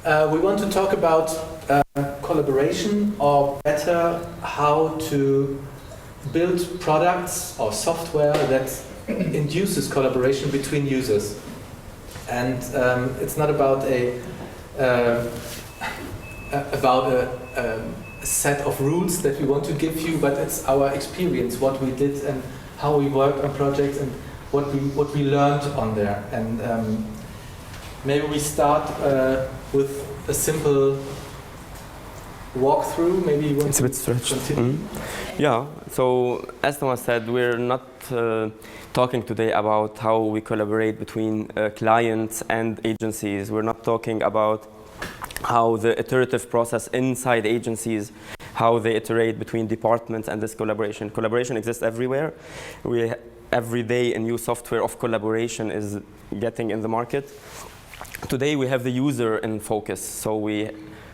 We want to talk about collaboration, or better, how to build products or software that induces collaboration between users. And it's not about a set of rules that we want to give you, but it's our experience, what we did and how we work on projects and what we learned on there. And maybe we start with a simple walkthrough. Maybe you want it's a bit stretched. Yeah, so as Thomas said, we're not talking today about how we collaborate between clients and agencies. We're not talking about how the iterative process inside agencies, how they iterate between departments and this collaboration. Collaboration exists everywhere. Every day a new software of collaboration is getting in the market. Today we have the user in focus, so we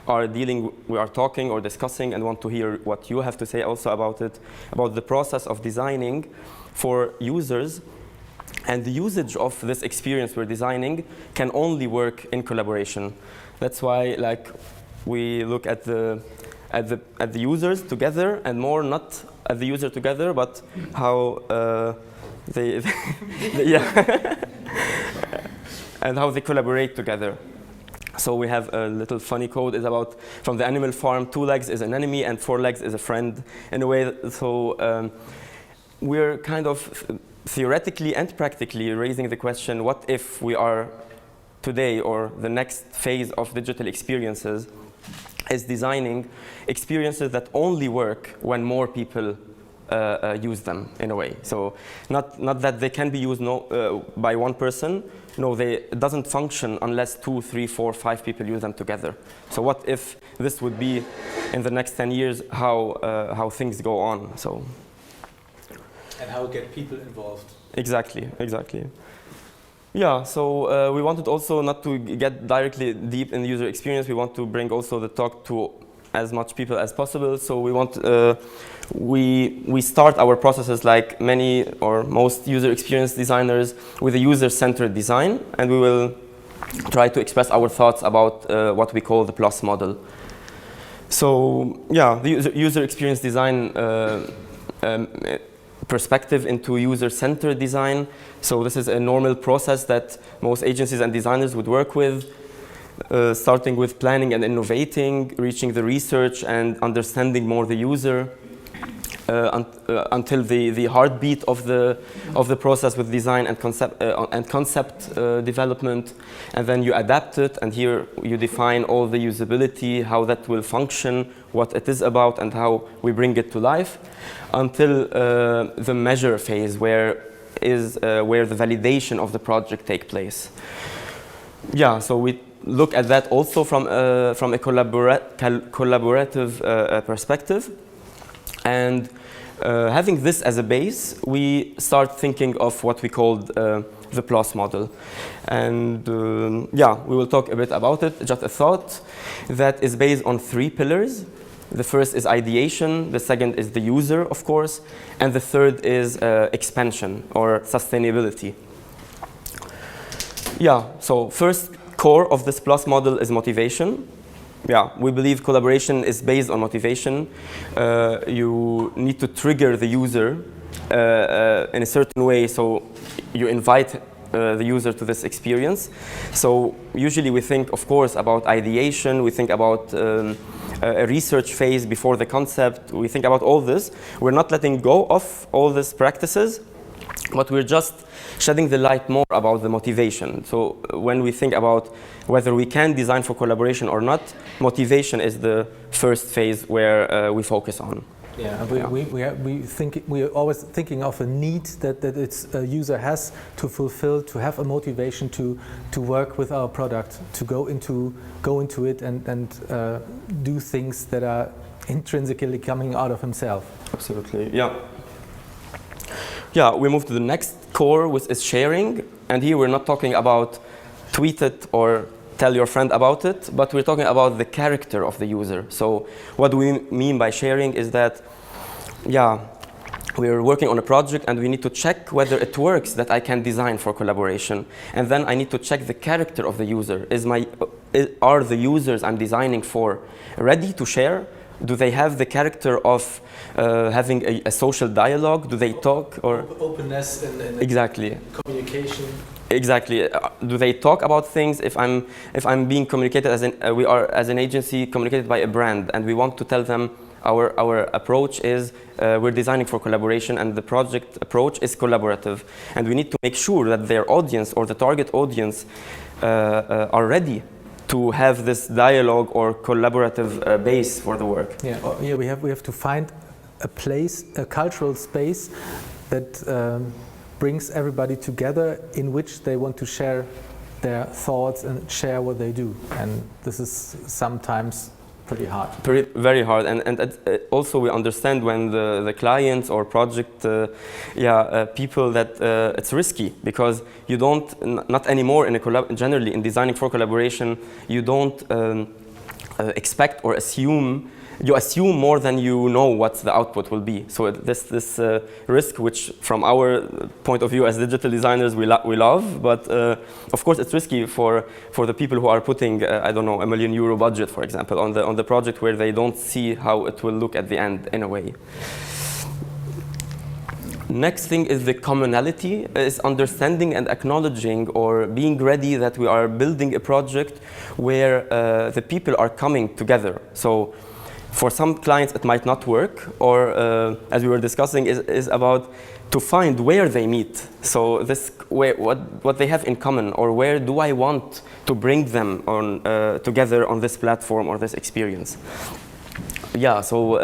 are talking or discussing and want to hear what you have to say also about it, about the process of designing for users. And the usage of this experience we're designing can only work in collaboration. That's why, like, we look at the users together, and more not at the user together, but how they yeah, and how they collaborate together. So we have a little funny code is about, from the animal farm, 2 legs is an enemy and 4 legs is a friend, in a way. So we're kind of theoretically and practically raising the question, what if we are today, or the next phase of digital experiences, is designing experiences that only work when more people use them, in a way. So not that they can be used by one person. No, it doesn't function unless 2, 3, 4, 5 people use them together. So what if this would be, in the next 10 years, how things go on? So. And how get people involved. Exactly. Yeah, so we wanted also not to get directly deep in the user experience. We want to bring also the talk to as much people as possible. So we want we start our processes like many or most user experience designers with a user-centered design, and we will try to express our thoughts about what we call the plus model. So yeah, the user experience design perspective into user-centered design. So this is a normal process that most agencies and designers would work with, starting with planning and innovating, reaching the research and understanding more the user, until the heartbeat of the process with design and concept development, and then you adapt it, and here you define all the usability, how that will function, what it is about, and how we bring it to life, until the measure phase, where the validation of the project take place. Yeah, so we look at that also from a collaborative perspective. And having this as a base, we start thinking of what we called the plus model. And yeah, we will talk a bit about it. Just a thought that is based on 3 pillars. The first is ideation, the second is the user, of course, and the third is expansion or sustainability. Yeah, so first core of this plus model is motivation. Yeah, we believe collaboration is based on motivation. You need to trigger the user in a certain way, so you invite the user to this experience. So usually we think, of course, about ideation, we think about a research phase before the concept, we think about all this. We're not letting go of all these practices, but we're just shedding the light more about the motivation. So when we think about whether we can design for collaboration or not, motivation is the first phase where we focus on. Yeah, we are always thinking of a need that a user has to fulfill, to have a motivation to work with our product, to go into it and do things that are intrinsically coming out of himself. Absolutely, yeah. Yeah, we move to the next core, which is sharing. And here we're not talking about tweet it or tell your friend about it, but we're talking about the character of the user. So what we mean by sharing is that, yeah, we're working on a project and we need to check whether it works that I can design for collaboration. And then I need to check the character of the user. Are the users I'm designing for ready to share? Do they have the character of having a social dialogue? Do they talk? Or openness and exactly. Communication. Exactly. Do they talk about things? If I'm being communicated as we are as an agency communicated by a brand, and we want to tell them our approach is we're designing for collaboration, and the project approach is collaborative, and we need to make sure that their audience or the target audience are ready to have this dialogue or collaborative base for the work. Yeah, yeah. We have to find a place, a cultural space that brings everybody together, in which they want to share their thoughts and share what they do, and this is sometimes pretty hard. Very hard, and also we understand when the clients or project people that it's risky, because you don't, not anymore in generally in designing for collaboration, you don't expect or assume. You assume more than you know what the output will be. So this risk, which from our point of view as digital designers we love, but of course it's risky for the people who are putting I don't know, €1 million budget, for example, on the project, where they don't see how it will look at the end in a way. Next thing is the commonality, is understanding and acknowledging or being ready that we are building a project where the people are coming together. So for some clients it might not work, or as we were discussing, is about to find where they meet. So this what they have in common, or where do I want to bring them on together on this platform or this experience. Yeah, so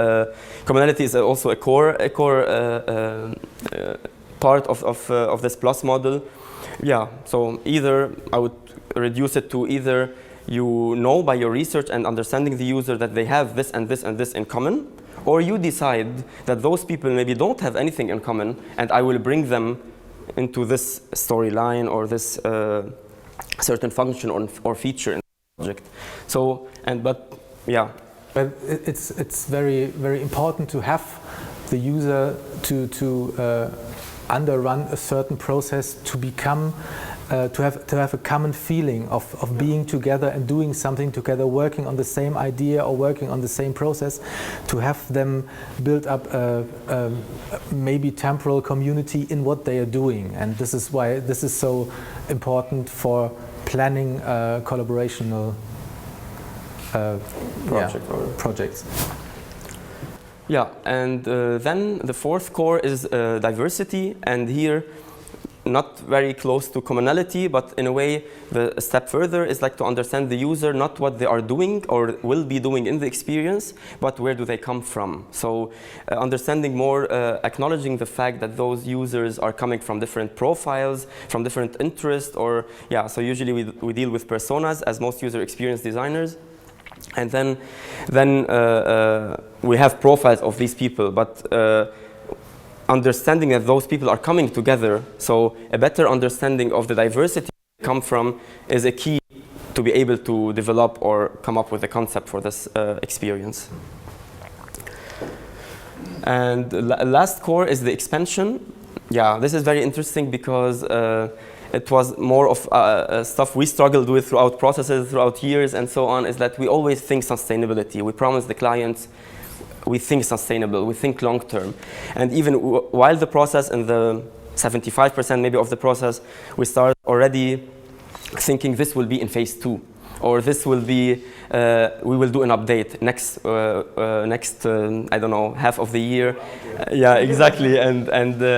commonality is also a core part of this plus model. Yeah, so either I would reduce it to either you know by your research and understanding the user that they have this and this and this in common, or you decide that those people maybe don't have anything in common, and I will bring them into this storyline or this certain function or feature in the project. So, but yeah. But it's very, very important to have the user to underrun a certain process, to become to have a common feeling of being together and doing something together, working on the same idea or working on the same process, to have them build up a maybe temporal community in what they are doing. And this is why this is so important for planning collaborational projects. Yeah, and then the fourth core is diversity, and here not very close to commonality, but in a way a step further is like to understand the user, not what they are doing or will be doing in the experience, but where do they come from. So understanding more, acknowledging the fact that those users are coming from different profiles, from different interests, or yeah, so usually we deal with personas as most user experience designers. And then we have profiles of these people, but understanding that those people are coming together, so a better understanding of the diversity they come from is a key to be able to develop or come up with a concept for this experience. And last core is the expansion. Yeah, this is very interesting because it was more of stuff we struggled with throughout processes, throughout years and so on, is that we always think sustainability. We promise the clients we think sustainable, we think long term. And even while the process in the 75% maybe of the process, we start already thinking this will be in phase 2, or this will be, we will do an update next I don't know, half of the year. Yeah, exactly, and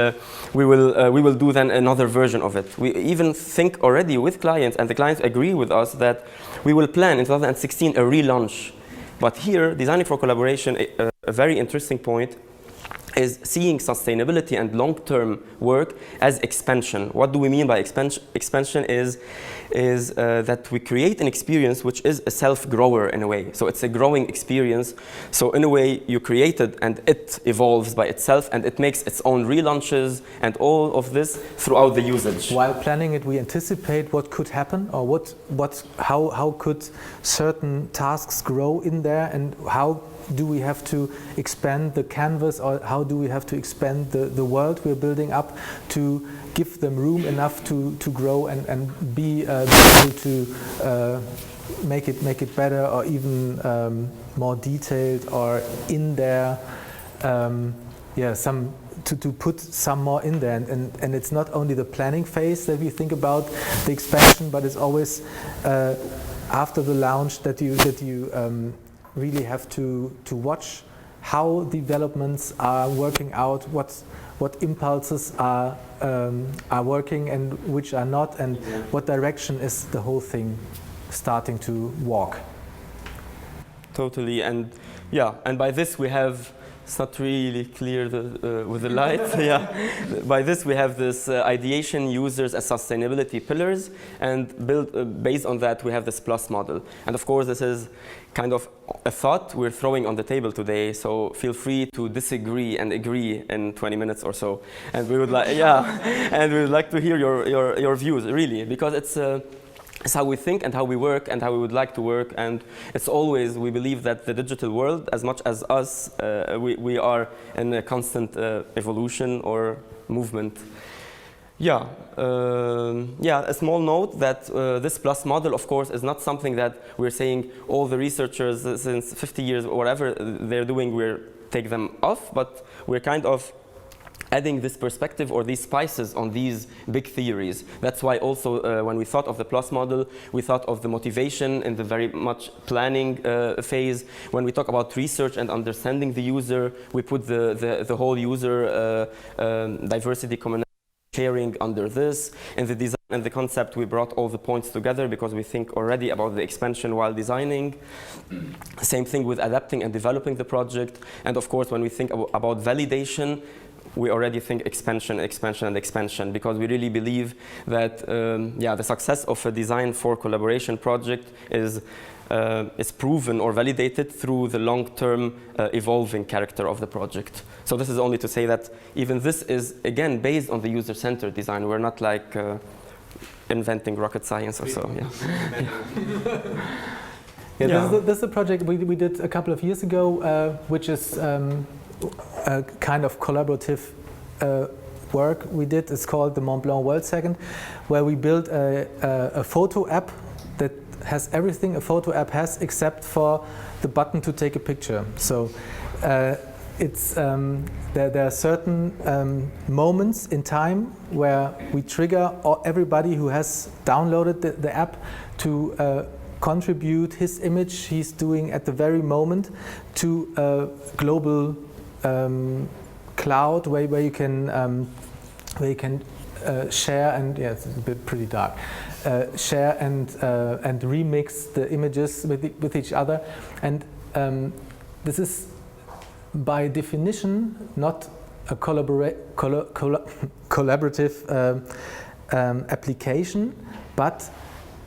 we will do then another version of it. We even think already with clients, and the clients agree with us that we will plan in 2016 a relaunch. But here, designing for collaboration, a very interesting point is seeing sustainability and long-term work as expansion. What do we mean by expansion? Expansion is is that we create an experience which is a self-grower in a way. So it's a growing experience. So in a way, you create it and it evolves by itself and it makes its own relaunches and all of this throughout the usage. While planning it, we anticipate what could happen, or how could certain tasks grow in there, and how do we have to expand the canvas, or how do we have to expand the world we're building up to give them room enough to grow and be able to make it better, or even more detailed, or in there, to put some more in there. And it's not only the planning phase that we think about the expansion, but it's always after the launch that you really have to watch how developments are working out, what impulses are working and which are not, and what direction is the whole thing starting to walk. Totally, and yeah, and by this we have, it's not really clear with the light. Yeah, by this we have this ideation, users, and sustainability pillars, and based on that we have this plus model. And of course this is kind of a thought we're throwing on the table today, so feel free to disagree and agree in 20 minutes or so. And we would like, and we would like to hear your views, really, because it's how we think and how we work and how we would like to work, and it's always, we believe that the digital world, as much as us, we are in a constant evolution or movement. Yeah, a small note that this plus model, of course, is not something that we're saying all the researchers since 50 years or whatever they're doing, we'll take them off, but we're kind of adding this perspective or these spices on these big theories. That's why also when we thought of the plus model, we thought of the motivation in the very much planning phase. When we talk about research and understanding the user, we put the whole user diversity, commonality, sharing under this. In the design and the concept, we brought all the points together because we think already about the expansion while designing. Same thing with adapting and developing the project. And of course, when we think about validation, we already think expansion, expansion, and expansion, because we really believe that the success of a design for collaboration project is proven or validated through the long-term evolving character of the project. So this is only to say that even this is, again, based on the user-centered design. We're not like inventing rocket science or so. This is a project we did a couple of years ago, which is a kind of collaborative work we did. It's called the Mont Blanc World Second, where we built a photo app that has everything a photo app has except for the button to take a picture. So there are certain moments in time where we trigger everybody who has downloaded the app to contribute his image he's doing at the very moment to a global cloud where you can share, and it's a bit pretty dark, share and remix the images with each other, and this is by definition not a collaborative application, but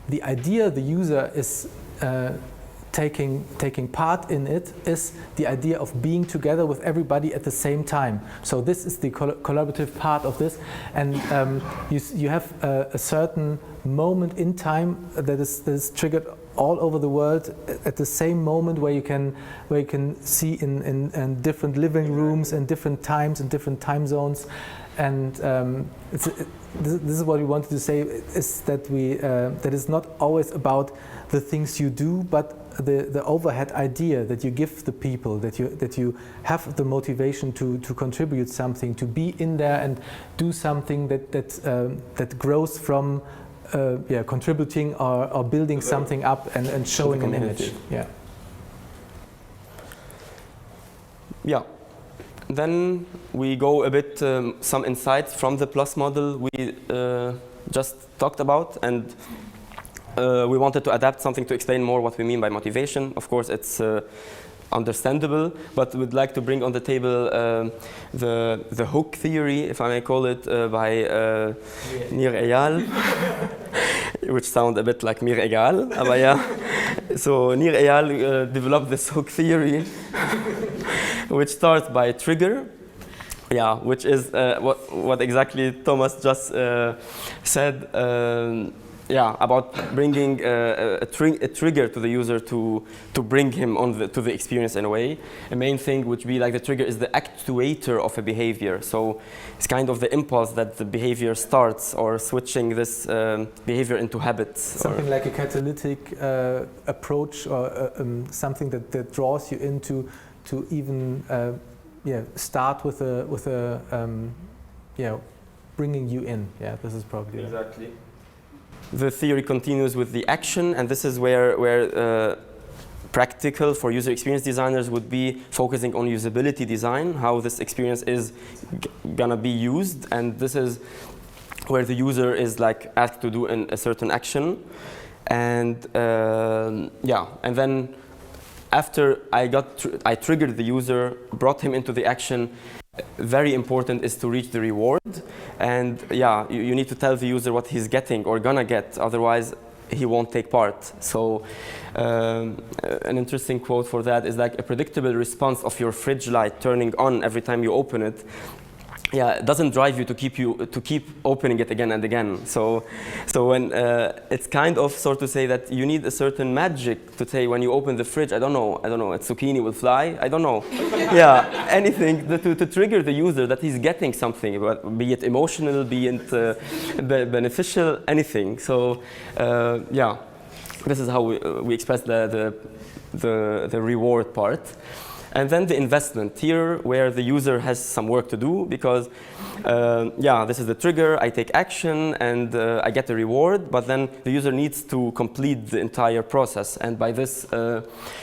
the idea the user is taking part in it is the idea of being together with everybody at the same time. So this is the collaborative part of this, and you have a certain moment in time that is triggered all over the world at the same moment, where you can see in different living rooms and different times and different time zones, and this is what we wanted to say, is that that is not always about the things you do, but the overhead idea that you give the people, that you have the motivation to contribute something, to be in there and do something that grows from contributing or building something up and showing an image. Then we go a bit some insights from the plus model we just talked about, and we wanted to adapt something to explain more what we mean by motivation. Of course, it's understandable, but we'd like to bring on the table the hook theory, if I may call it, by Nir Eyal. which sound a bit like mir egal, aber ja. So Mir Eyal developed this hook theory, which starts by trigger, yeah, which is what exactly Thomas just said, yeah, about bringing a trigger to the user to bring him on to the experience in a way. A main thing would be like the trigger is the actuator of a behavior. So it's kind of the impulse that the behavior starts, or switching this behavior into habits. Something like a catalytic approach, or something that draws you into to even start with a bringing you in. Yeah, this is probably exactly. The theory continues with the action, and this is where practical for user experience designers would be focusing on usability design, how this experience is gonna be used, and this is where the user is like asked to do a certain action, and and then after I triggered the user, brought him into the action. Very important is to reach the reward, and yeah, you need to tell the user what he's getting or gonna get, otherwise he won't take part. So an interesting quote for that is like, a predictable response of your fridge light turning on every time you open it, yeah, it doesn't drive you to keep opening it again and again. So when it's kind of sort to say that you need a certain magic to say when you open the fridge, I don't know, a zucchini will fly, I don't know. Yeah, anything to trigger the user that he's getting something, be it emotional, be it beneficial, anything. So yeah, this is how we express the reward part. And then the investment here, where the user has some work to do, because this is the trigger, I take action and I get the reward, but then the user needs to complete the entire process. And by this,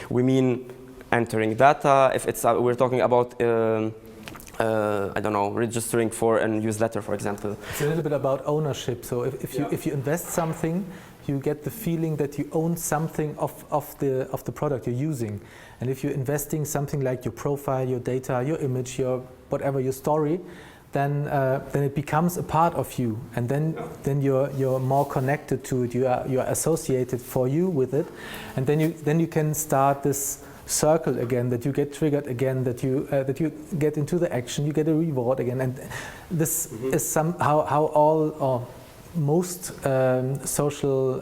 we mean entering data. If it's we're talking about I don't know, registering for a newsletter, for example. It's a little bit about ownership. So if you invest something, you get the feeling that you own something of the product you're using. And if you're investing something like your profile, your data, your image, your whatever, your story, then it becomes a part of you, and then you're more connected to it. You're associated for you with it, and then you can start this circle again, that you get triggered again, that you get into the action, you get a reward again, and this is somehow how all or most social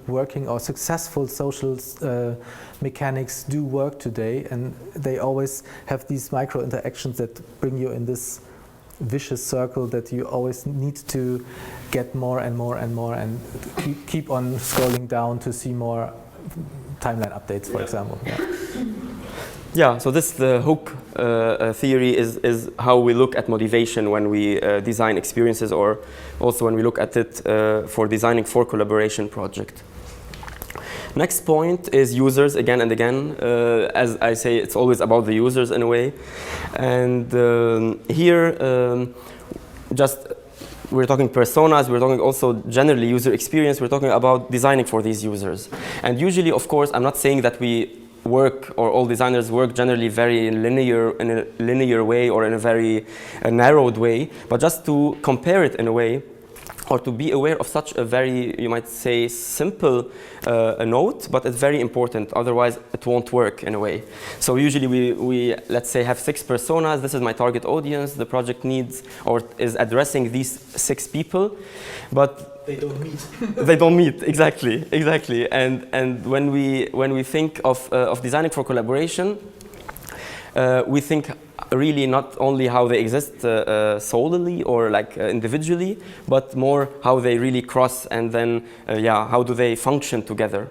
working or successful social mechanics do work today, and they always have these micro interactions that bring you in this vicious circle that you always need to get more and more and more, and keep on scrolling down to see more timeline updates, for example. Yeah, so the hook theory is how we look at motivation when we design experiences, or also when we look at it for designing for collaboration project. Next point is users, again and again. As I say, it's always about the users in a way. And here, we're talking personas, we're talking also generally user experience, we're talking about designing for these users. And usually, of course, I'm not saying that we work, or all designers work generally very in a linear way or in a very narrowed way, but just to compare it in a way, or to be aware of such a very, you might say, simple a note, but it's very important, otherwise it won't work in a way. So usually we let's say have 6 personas, this is my target audience, the project needs or is addressing these 6 people, but they don't meet. They don't meet, exactly. And when we think of designing for collaboration, we think really not only how they exist solely or like individually, but more how they really cross, and then how do they function together.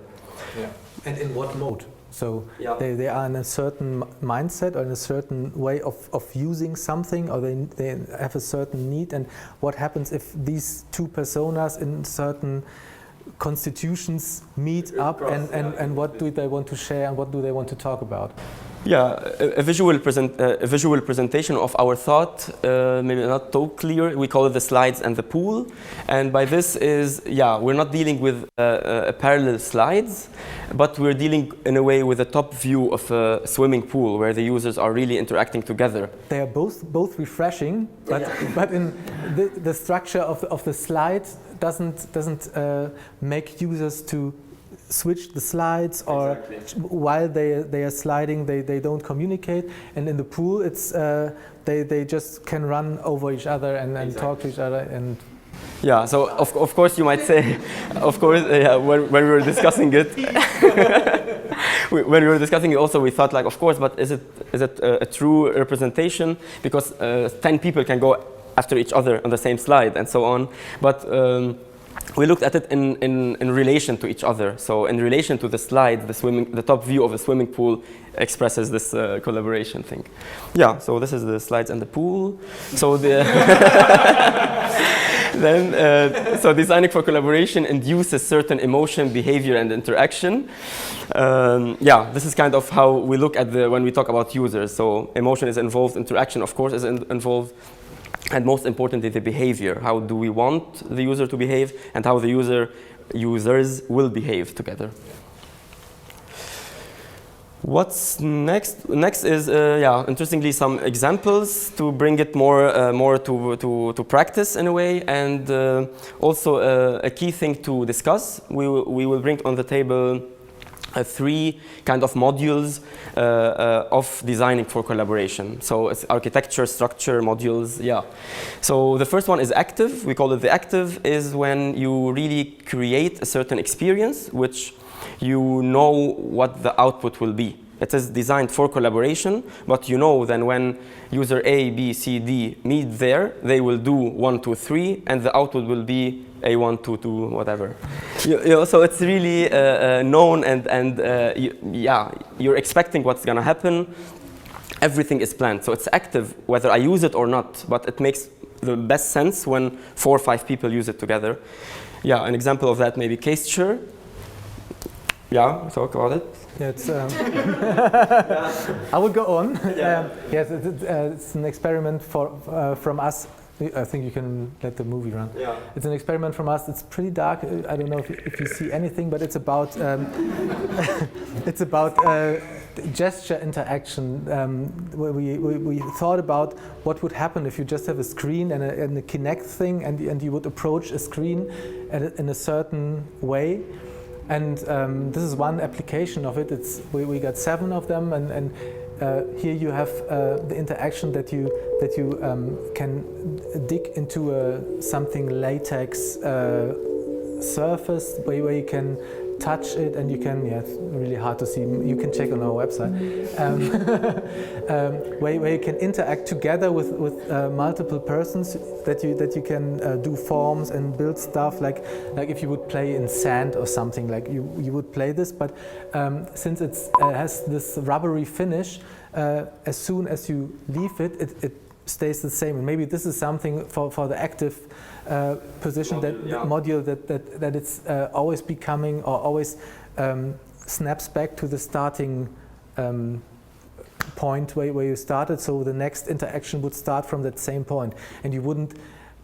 Yeah. And in what mode? So they are in a certain mindset or in a certain way of using something, or they have a certain need, and what happens if these 2 personas in certain constitutions meet up, and what do they want to share, and what do they want to talk about? Yeah, a visual presentation of our thought, maybe not so clear. We call it the slides and the pool. And by this is, yeah, we're not dealing with parallel slides, but we're dealing in a way with a top view of a swimming pool where the users are really interacting together. They are both refreshing, but but in the structure of the slide doesn't make users to switch the slides, or while they are sliding they don't communicate. And in the pool it's they just can run over each other and talk to each other. And yeah, so of course you might say, of course, yeah, when we were discussing it, when we were discussing it also we thought like, of course, but is it a true representation? Because 10 people can go after each other on the same slide and so on. But we looked at it in relation to each other. So in relation to the slide, the top view of the swimming pool expresses this collaboration thing. Yeah, so this is the slides and the pool. So the then, so designing for collaboration induces certain emotion, behavior, and interaction. Yeah, this is kind of how we look at when we talk about users. So emotion is involved, interaction, of course, is involved. And most importantly, the behavior. How do we want the user to behave, and how the users will behave together. What's next? Next is, yeah, interestingly, some examples to bring it more to practice in a way, and also a key thing to discuss. We will bring on the table 3 kind of modules of designing for collaboration. So it's architecture, structure, modules, yeah. So the first one is active. We call it the active, is when you really create a certain experience which you know what the output will be. It is designed for collaboration, but you know then when user A, B, C, D meet there, they will do 1, 2, 3, and the output will be A1, 2, 2, whatever. You know, so it's really known, and yeah, you're expecting what's gonna happen. Everything is planned, so it's active whether I use it or not, but it makes the best sense when 4 or 5 people use it together. Yeah, an example of that maybe Casture. Yeah, talk about it. Yeah, it's, I will go on. Yeah. Yes, it's an experiment from us. I think you can let the movie run. Yeah. It's an experiment from us. It's pretty dark. I don't know if you see anything, but it's about it's about gesture interaction. Where we thought about what would happen if you just have a screen and a Kinect thing, and you would approach a screen in a certain way. And this is one application of it. We got 7 of them, and here you have the interaction that you can dig into something latex surface where you can touch it, and you can, yeah, it's really hard to see, you can check on our website, where you can interact together with multiple persons, that you can do forms and build stuff, like if you would play in sand or something, like you would play this, but since it has this rubbery finish, as soon as you leave it stays the same. And maybe this is something for the active position, module, that it's always becoming, or always snaps back to the starting point where you started, so the next interaction would start from that same point, and you wouldn't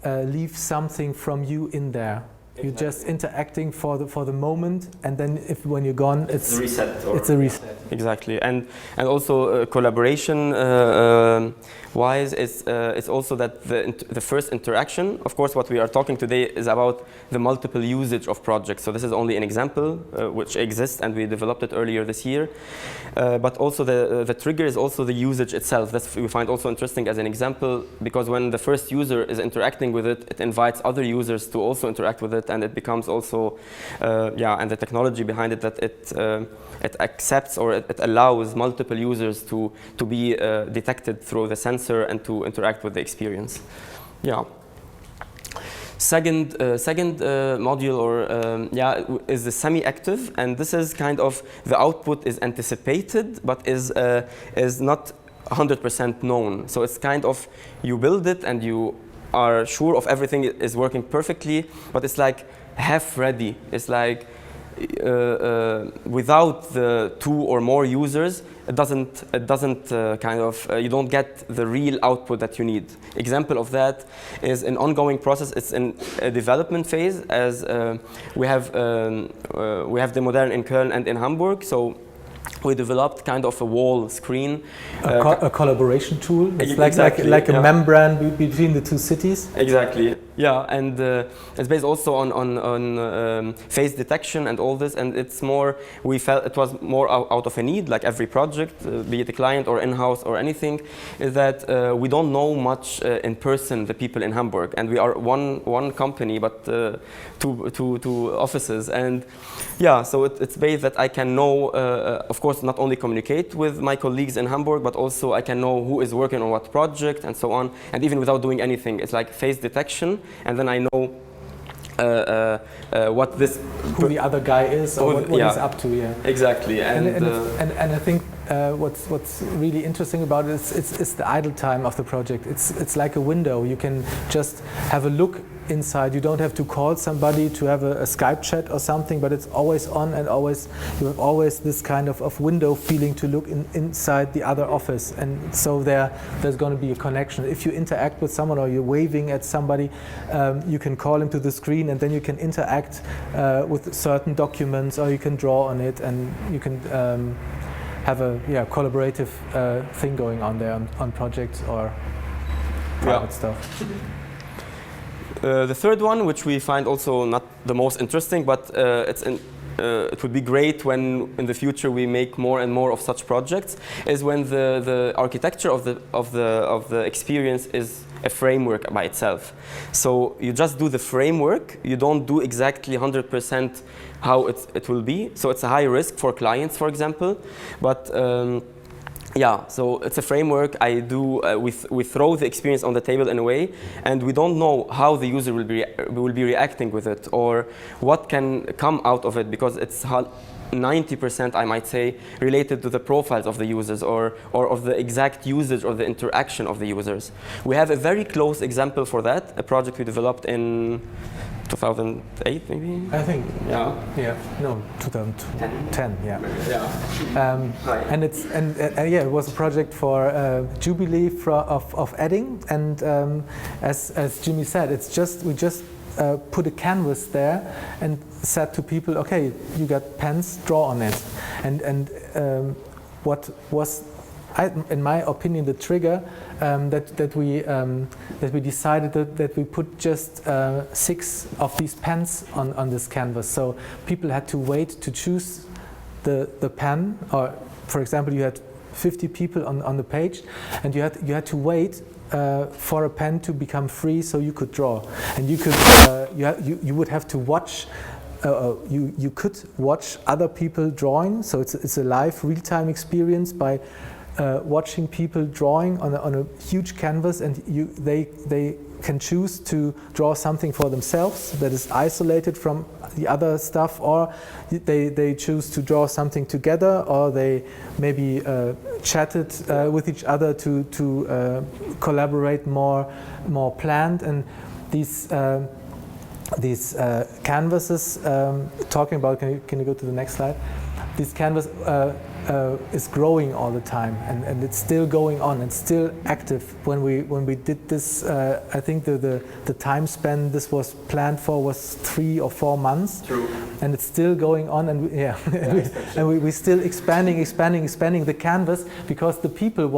leave something from you in there. Exactly. You're just interacting for the moment, and then when you're gone, it's a reset. It's a reset. Exactly, and also collaboration wise, it's also that the first interaction. Of course, what we are talking today is about the multiple usage of projects. So this is only an example which exists, and we developed it earlier this year. But also the trigger is also the usage itself. That's we find also interesting as an example, because when the first user is interacting with it, it invites other users to also interact with it, and it becomes also, and the technology behind it, that it accepts, or it allows multiple users to be detected through the sensor and to interact with the experience. Yeah. Second module, or is the semi-active, and this is kind of the output is anticipated, but is not 100% known. So it's kind of, you build it and you are sure of everything is working perfectly, but it's like half ready. It's like without the 2 or more users, it doesn't kind of, you don't get the real output that you need. Example of that is an ongoing process. It's in a development phase, as we have Demodern in Köln and in Hamburg. So we developed kind of a wall screen. A collaboration tool. It's exactly, like a membrane between the 2 cities. Exactly. Yeah, and it's based also on face detection and all this, and it's more, we felt it was more out of a need, like every project, be it a client or in-house or anything, is that we don't know much in person the people in Hamburg, and we are one company, but two offices, and yeah, so it's based that I can know, of course, not only communicate with my colleagues in Hamburg, but also I can know who is working on what project and so on, and even without doing anything, it's like face detection. And then I know what this who the other guy is or what he's up to. Yeah, exactly. And I think what's really interesting about it is it's the idle time of the project. It's like a window. You can just have a look inside. You don't have to call somebody to have a Skype chat or something, but it's always on, and always you have always this kind of window feeling to look inside the other office, and so there's going to be a connection. If you interact with someone or you're waving at somebody, you can call him to the screen, and then you can interact with certain documents, or you can draw on it, and you can have a collaborative thing going on there on projects or private stuff. The third one, which we find also not the most interesting, but it would be great when in the future we make more and more of such projects, is when the architecture of the experience is a framework by itself. So you just do the framework, you don't do exactly 100% how it will be. So it's a high risk for clients, for example, but yeah, so it's a framework. I do we throw the experience on the table in a way, and we don't know how the user will be reacting with it, or what can come out of it, because it's 90%, I might say, related to the profiles of the users, or of the exact usage or the interaction of the users. We have a very close example for that, a project we developed in 2008, maybe? I think. Yeah. Yeah. No, 2010. Yeah. Yeah. And it was a project for Jubilee of Edding, and as Jimmy said, we just put a canvas there and said to people, okay, you got pens, draw on it, and what was, in my opinion, the trigger that we decided that we put just 6 of these pens on this canvas. So people had to wait to choose the pen, or for example, you had 50 people on the page, and you had to wait for a pen to become free so you could draw, and you could you would have to watch. You could watch other people drawing, so it's a live, real-time experience by watching people drawing on a huge canvas, and they can choose to draw something for themselves that is isolated from the other stuff, or they choose to draw something together, or they maybe chatted with each other to collaborate more planned. And these canvases, talking about, can you go to the next slide? This canvas is growing all the time, and it's still going on and still active. When we did this, I think the time span this was planned for was 3 or 4 months. True. And it's still going on, and we're still expanding the canvas, because the people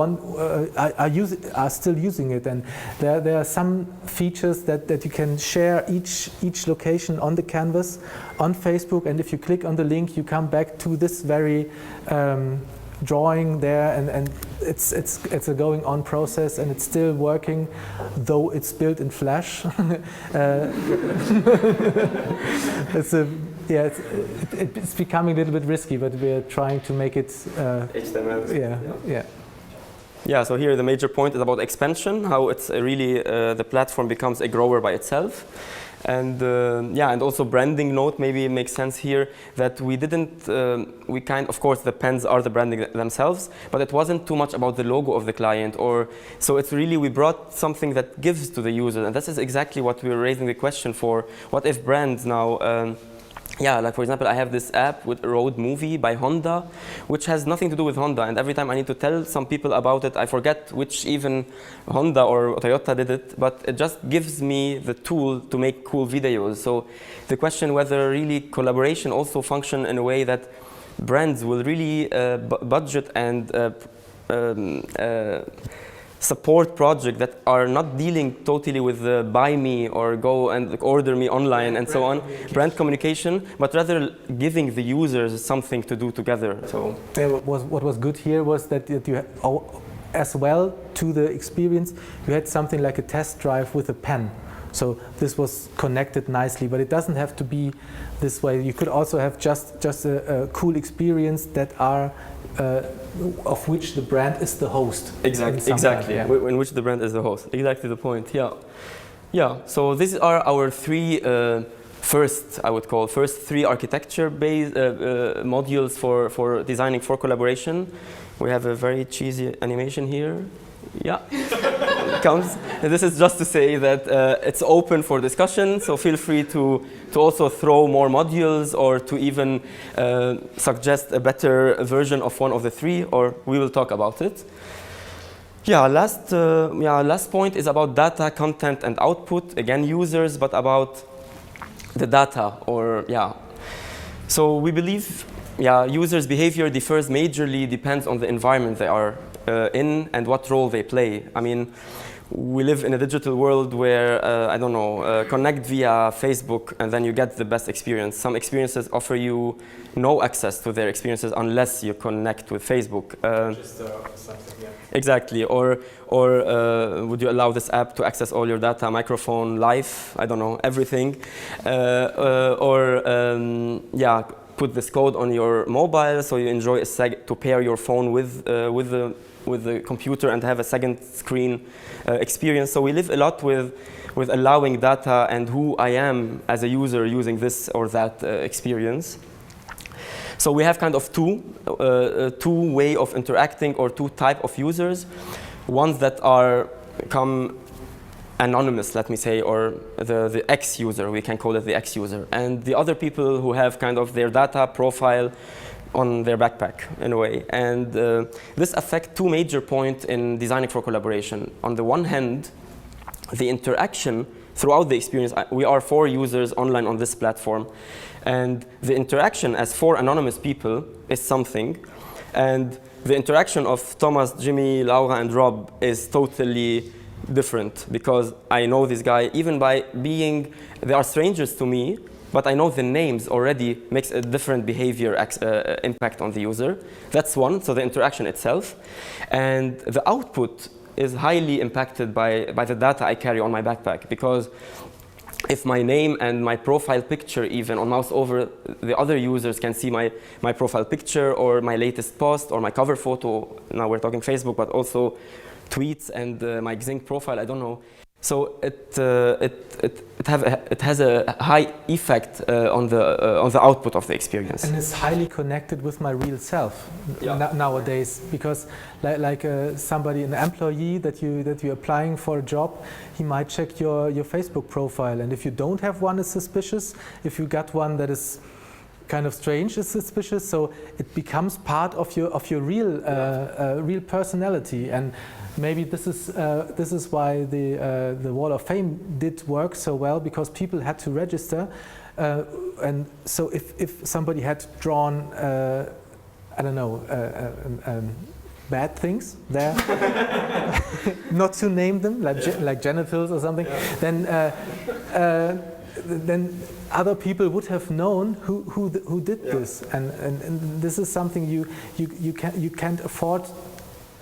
are still using it, and there are some features that you can share each location on the canvas on Facebook, and if you click on the link, you come back to this very drawing there, and it's a going on process, and it's still working, though it's built in Flash. It's becoming a little bit risky, but we're trying to make it HTML. Yeah, so here the major point is about expansion, how it's really the platform becomes a grower by itself. And and also branding note maybe makes sense here, that we didn't, of course the pens are the branding themselves, but it wasn't too much about the logo of the client, so it's really, we brought something that gives to the user, and this is exactly what we were raising the question for. What if brands now yeah, like for example, I have this app with a road movie by Honda, which has nothing to do with Honda. And every time I need to tell some people about it, I forget which even Honda or Toyota did it. But it just gives me the tool to make cool videos. So the question whether really collaboration also function in a way that brands will really budget and support projects that are not dealing totally with buy me or go and order me online and so on, brand communication, but rather giving the users something to do together. So what was good here was that you had, as well to the experience, you had something like a test drive with a pen. So this was connected nicely, but it doesn't have to be this way. You could also have just a cool experience that are of which the brand is the host. Exactly. Yeah. In which the brand is the host. Exactly the point. Yeah. So these are our three first three architecture-based modules for designing for collaboration. We have a very cheesy animation here. Yeah, counts. And this is just to say that it's open for discussion, so feel free to also throw more modules or to even suggest a better version of one of the three, or we will talk about it. Yeah, last point is about data, content, and output. Again, users, but about the data, or So we believe, users' behavior differs majorly, depends on the environment they are in and what role they play. I mean, we live in a digital world where, connect via Facebook and then you get the best experience. Some experiences offer you no access to their experiences unless you connect with Facebook. Exactly, or would you allow this app to access all your data, microphone, live, I don't know, everything. Put this code on your mobile so you enjoy to pair your phone with the computer and have a second screen experience. So we live a lot with allowing data and who I am as a user using this or that experience. So we have kind of two way of interacting, or two type of users. Ones that come anonymous, let me say, or the X user, we can call it the X user. And the other people who have kind of their data profile on their backpack in a way. And this affects two major points in designing for collaboration. On the one hand, the interaction throughout the experience, we are 4 users online on this platform. And the interaction as 4 anonymous people is something. And the interaction of Thomas, Jimmy, Laura, and Rob is totally different, because I know this guy, even by being, they are strangers to me, but I know the names already makes a different behavior impact on the user. That's one, so the interaction itself. And the output is highly impacted by the data I carry on my backpack, because if my name and my profile picture, even on mouse over, the other users can see my profile picture or my latest post or my cover photo. Now we're talking Facebook, but also tweets and my Xing profile, I don't know. So it has a high effect on the output of the experience. And it's highly connected with my real self nowadays, because like somebody, an employee that you're applying for a job, he might check your Facebook profile, and if you don't have one, it's suspicious. If you got one that is kind of strange, it's suspicious. So it becomes part of your real personality. And maybe this is why the Wall of Fame did work so well, because people had to register, and so if somebody had drawn bad things there, not to name them, like genitals or something, then other people would have known who did this, and this is something you can't afford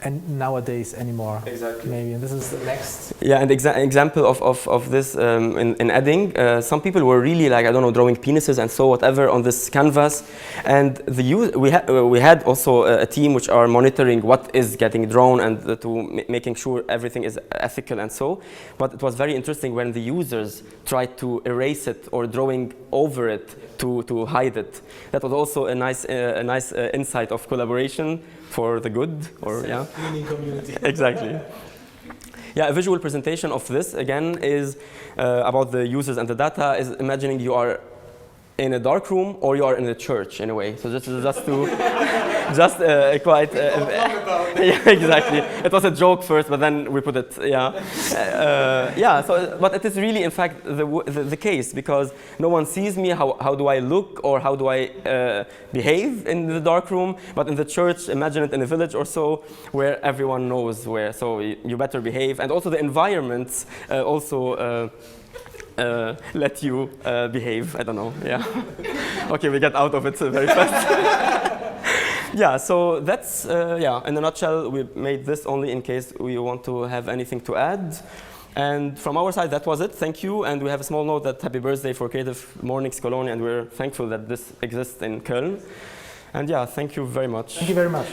and nowadays anymore. Exactly. Maybe, and this is the next. Yeah, and example of this in adding, some people were really like, I don't know, drawing penises and so whatever on this canvas, and we had also a team which are monitoring what is getting drawn and to making sure everything is ethical and so. But it was very interesting when the users tried to erase it or drawing over it to hide it. That was also a nice insight of collaboration for the good, or cleaning community. Exactly. Yeah, a visual presentation of this again is about the users and the data. Is imagining you are in a dark room or you are in a church in a way. So just to just quite yeah, exactly. It was a joke first, but then we put it yeah. So but it is really in fact the case, because no one sees me. How do I look or how do I behave in the dark room? But in the church, imagine it in a village or so, where everyone knows where. So you better behave, and also the environments also. Let you behave. I don't know. Yeah. Okay, we get out of it very fast. Yeah. So that's yeah. In a nutshell, we made this only in case we want to have anything to add. And from our side, that was it. Thank you. And we have a small note that happy birthday for Creative Mornings Cologne, and we're thankful that this exists in Köln. And yeah, thank you very much. Thank you very much.